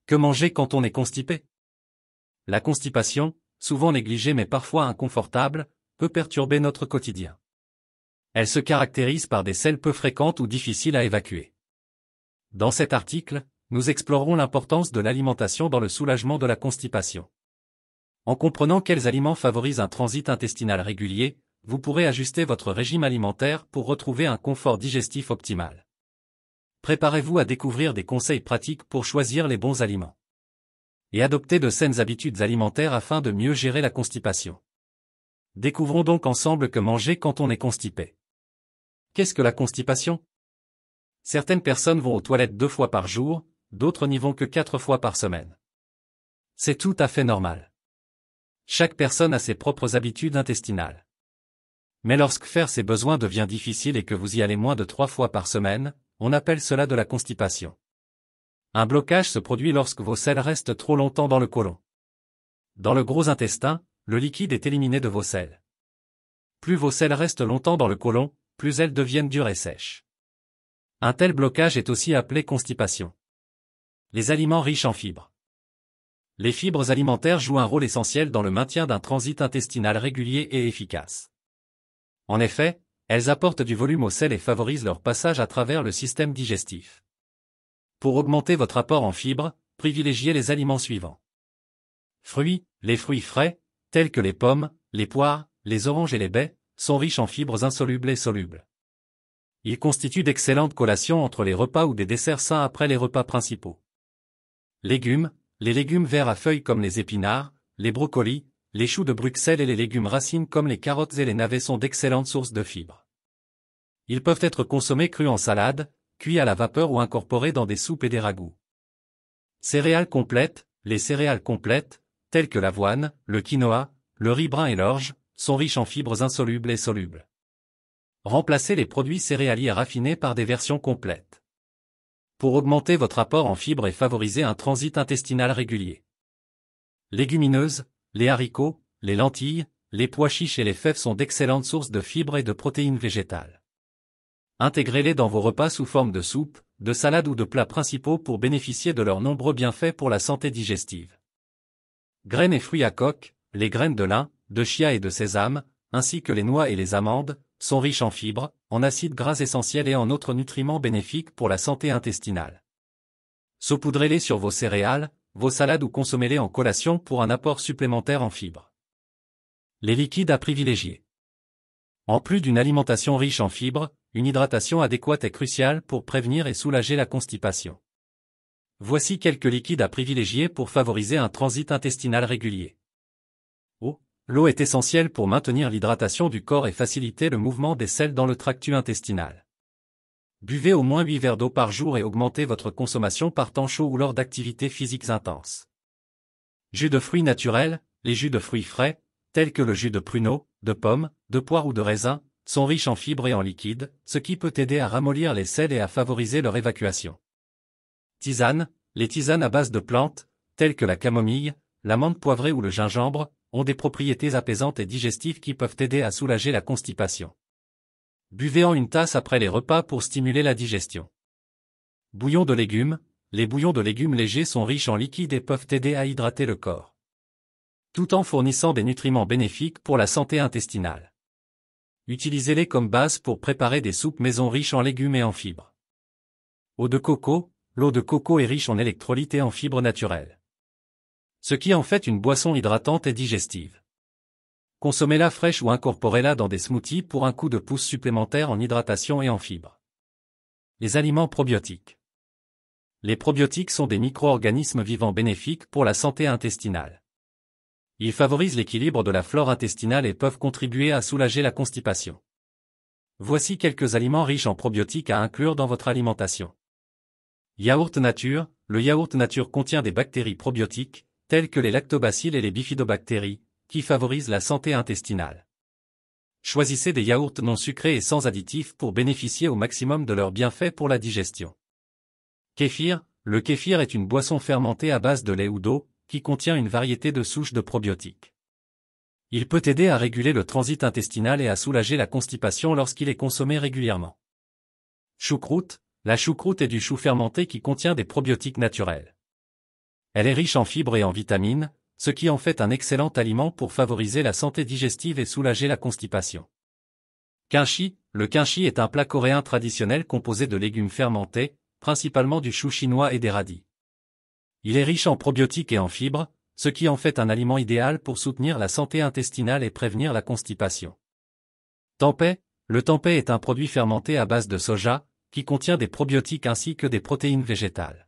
Que manger quand on est constipé? La constipation, souvent négligée mais parfois inconfortable, peut perturber notre quotidien. Elle se caractérise par des selles peu fréquentes ou difficiles à évacuer. Dans cet article, nous explorerons l'importance de l'alimentation dans le soulagement de la constipation. En comprenant quels aliments favorisent un transit intestinal régulier, vous pourrez ajuster votre régime alimentaire pour retrouver un confort digestif optimal. Préparez-vous à découvrir des conseils pratiques pour choisir les bons aliments. Et adopter de saines habitudes alimentaires afin de mieux gérer la constipation. Découvrons donc ensemble que manger quand on est constipé. Qu'est-ce que la constipation? Certaines personnes vont aux toilettes 2 fois par jour, d'autres n'y vont que 4 fois par semaine. C'est tout à fait normal. Chaque personne a ses propres habitudes intestinales. Mais lorsque faire ses besoins devient difficile et que vous y allez moins de 3 fois par semaine, on appelle cela de la constipation. Un blocage se produit lorsque vos selles restent trop longtemps dans le côlon. Dans le gros intestin, le liquide est éliminé de vos selles. Plus vos selles restent longtemps dans le côlon, plus elles deviennent dures et sèches. Un tel blocage est aussi appelé constipation. Les aliments riches en fibres. Les fibres alimentaires jouent un rôle essentiel dans le maintien d'un transit intestinal régulier et efficace. En effet, elles apportent du volume aux selles et favorisent leur passage à travers le système digestif. Pour augmenter votre apport en fibres, privilégiez les aliments suivants. Fruits. Les fruits frais, tels que les pommes, les poires, les oranges et les baies, sont riches en fibres insolubles et solubles. Ils constituent d'excellentes collations entre les repas ou des desserts sains après les repas principaux. Légumes. Les légumes verts à feuilles comme les épinards, les brocolis, les choux de Bruxelles et les légumes racines comme les carottes et les navets sont d'excellentes sources de fibres. Ils peuvent être consommés crus en salade, cuits à la vapeur ou incorporés dans des soupes et des ragoûts. Céréales complètes. Les céréales complètes, telles que l'avoine, le quinoa, le riz brun et l'orge, sont riches en fibres insolubles et solubles. Remplacez les produits céréaliers raffinés par des versions complètes. Pour augmenter votre apport en fibres et favoriser un transit intestinal régulier. Légumineuses. Les haricots, les lentilles, les pois chiches et les fèves sont d'excellentes sources de fibres et de protéines végétales. Intégrez-les dans vos repas sous forme de soupe, de salade ou de plats principaux pour bénéficier de leurs nombreux bienfaits pour la santé digestive. Graines et fruits à coque. Les graines de lin, de chia et de sésame, ainsi que les noix et les amandes, sont riches en fibres, en acides gras essentiels et en autres nutriments bénéfiques pour la santé intestinale. Saupoudrez-les sur vos céréales, vos salades ou consommez-les en collation pour un apport supplémentaire en fibres. Les liquides à privilégier. En plus d'une alimentation riche en fibres, une hydratation adéquate est cruciale pour prévenir et soulager la constipation. Voici quelques liquides à privilégier pour favoriser un transit intestinal régulier. Eau. L'eau est essentielle pour maintenir l'hydratation du corps et faciliter le mouvement des selles dans le tractus intestinal. Buvez au moins 8 verres d'eau par jour et augmentez votre consommation par temps chaud ou lors d'activités physiques intenses. Jus de fruits naturels. Les jus de fruits frais, tels que le jus de pruneau, de pomme, de poire ou de raisin, sont riches en fibres et en liquide, ce qui peut aider à ramollir les selles et à favoriser leur évacuation. Tisanes. Les tisanes à base de plantes, telles que la camomille, la menthe poivrée ou le gingembre, ont des propriétés apaisantes et digestives qui peuvent aider à soulager la constipation. Buvez en une tasse après les repas pour stimuler la digestion. Bouillon de légumes. Les bouillons de légumes légers sont riches en liquide et peuvent aider à hydrater le corps, tout en fournissant des nutriments bénéfiques pour la santé intestinale. Utilisez-les comme base pour préparer des soupes maison riches en légumes et en fibres. Eau de coco. L'eau de coco est riche en électrolytes et en fibres naturelles, ce qui en fait une boisson hydratante et digestive. Consommez-la fraîche ou incorporez-la dans des smoothies pour un coup de pouce supplémentaire en hydratation et en fibres. Les aliments probiotiques. Les probiotiques sont des micro-organismes vivants bénéfiques pour la santé intestinale. Ils favorisent l'équilibre de la flore intestinale et peuvent contribuer à soulager la constipation. Voici quelques aliments riches en probiotiques à inclure dans votre alimentation. Yaourt nature. Le yaourt nature contient des bactéries probiotiques, telles que les lactobacilles et les bifidobactéries, qui favorisent la santé intestinale. Choisissez des yaourts non sucrés et sans additifs pour bénéficier au maximum de leurs bienfaits pour la digestion. Kéfir. Le kéfir est une boisson fermentée à base de lait ou d'eau, qui contient une variété de souches de probiotiques. Il peut aider à réguler le transit intestinal et à soulager la constipation lorsqu'il est consommé régulièrement. Choucroute. La choucroute est du chou fermenté qui contient des probiotiques naturels. Elle est riche en fibres et en vitamines, ce qui en fait un excellent aliment pour favoriser la santé digestive et soulager la constipation. Kimchi. Le kimchi est un plat coréen traditionnel composé de légumes fermentés, principalement du chou chinois et des radis. Il est riche en probiotiques et en fibres, ce qui en fait un aliment idéal pour soutenir la santé intestinale et prévenir la constipation. Tempeh. Le tempeh est un produit fermenté à base de soja, qui contient des probiotiques ainsi que des protéines végétales.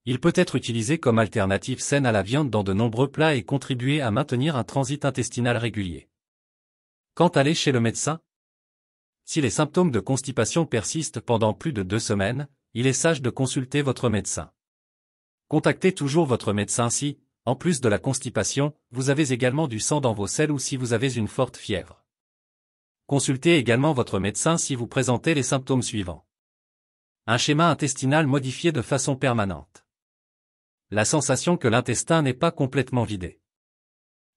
Il peut être utilisé comme alternative saine à la viande dans de nombreux plats et contribuer à maintenir un transit intestinal régulier. Quand aller chez le médecin? Si les symptômes de constipation persistent pendant plus de 2 semaines, il est sage de consulter votre médecin. Contactez toujours votre médecin si, en plus de la constipation, vous avez également du sang dans vos selles ou si vous avez une forte fièvre. Consultez également votre médecin si vous présentez les symptômes suivants. Un schéma intestinal modifié de façon permanente. La sensation que l'intestin n'est pas complètement vidé.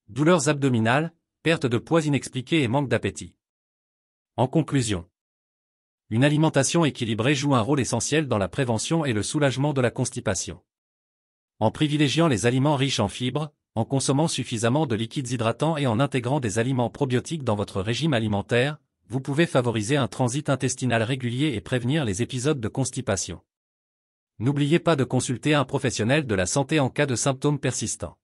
Douleurs abdominales, perte de poids inexpliquée et manque d'appétit. En conclusion, une alimentation équilibrée joue un rôle essentiel dans la prévention et le soulagement de la constipation. En privilégiant les aliments riches en fibres, en consommant suffisamment de liquides hydratants et en intégrant des aliments probiotiques dans votre régime alimentaire, vous pouvez favoriser un transit intestinal régulier et prévenir les épisodes de constipation. N'oubliez pas de consulter un professionnel de la santé en cas de symptômes persistants.